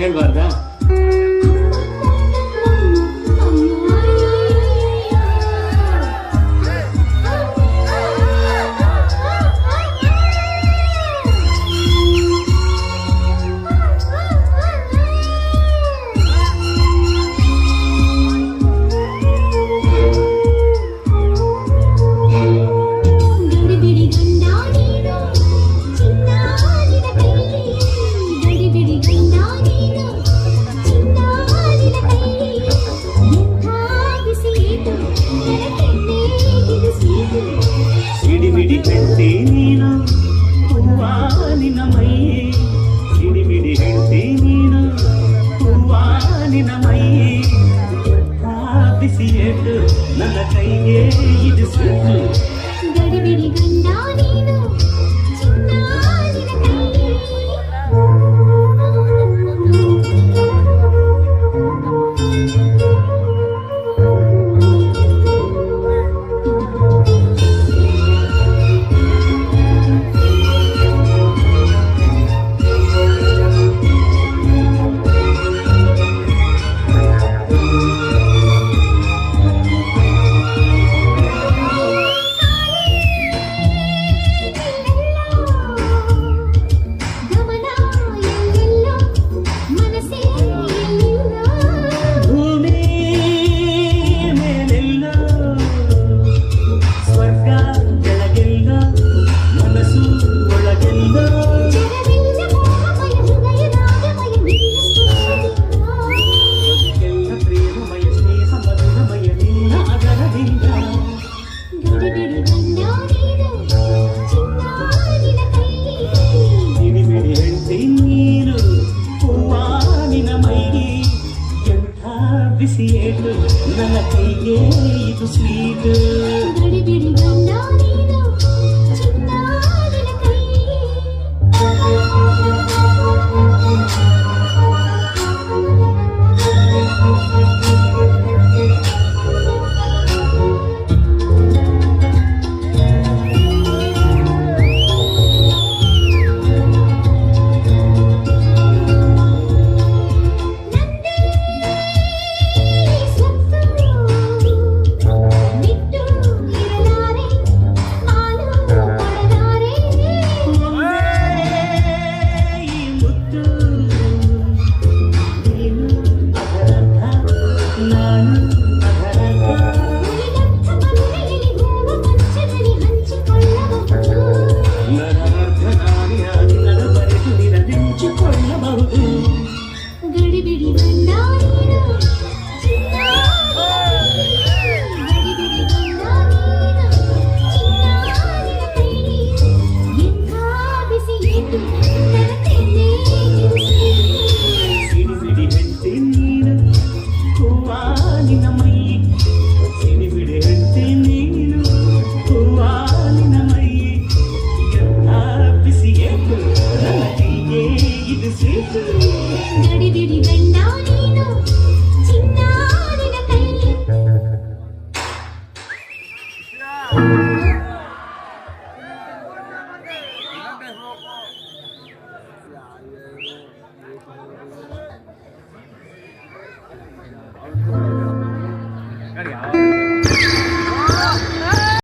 ಹೇಳ್ಬಾರ್ದಾ? ಸಿಡಿಮಿಡಿ ಹೆಂಡತಿ ನೀನು ಹೂವ ನಿನ್ನ ಮೈಯೇ, ಸಿಡಿಮಿಡಿ ಹೆಂಡತಿ ನೀನು ಹೂವ ನಿನ್ನ ಮೈಯೇ, ಬಿಸಿ ಏಟು ನನ್ನ ಕೈಗೆ ಇದು ಸಿಟ್ಟು. ಗಡಿಬಿಡಿ ಗಂಡ ನೀನು ಚಿನ್ನ ನಿನ್ನ ಕೈಯೇ. ಬಿಸಿ ಏಟು ನನ್ನ ಕೈಗೆ ಇದು ಸ್ವೀಟ್. ಗಡಿಬಿಡಿ ಗಂಡ ನೀನು ಚಿನ್ನ ನಿನ್ನ ಕೈಯೇ. ಗಡಿಬಿಡಿ ಗಂಡ ನೀನು ಚಿನ್ನ, ಗಡಿಬಿಡಿ ಗಂಡ ನೀನು ಚಿನ್ನ ನಿನ್ನ ಕೈಯೇ. ಎಂಥ ಬಿಸಿ ಏಟು ನನ್ನ ಕೈಗೆ ಇದು ಸ್ವೀಟ್. ಸಿಡಿಬಿಡಿ ಹೆಂಡತಿ ನೀನು ಹೂವ ನಿನ್ನ ಮೈಯೇ, ಸಿಡಿಬಿಡಿ ಹೆಂಡತಿ ನೀನು ಹೂವ ನಿನ್ನ ಮೈಯೇ, ಎಂಥ ಬಿಸಿ ಏಟು ನನ್ನ ಕೈಗೆ ಇದು ಸ್ವೀಟ್.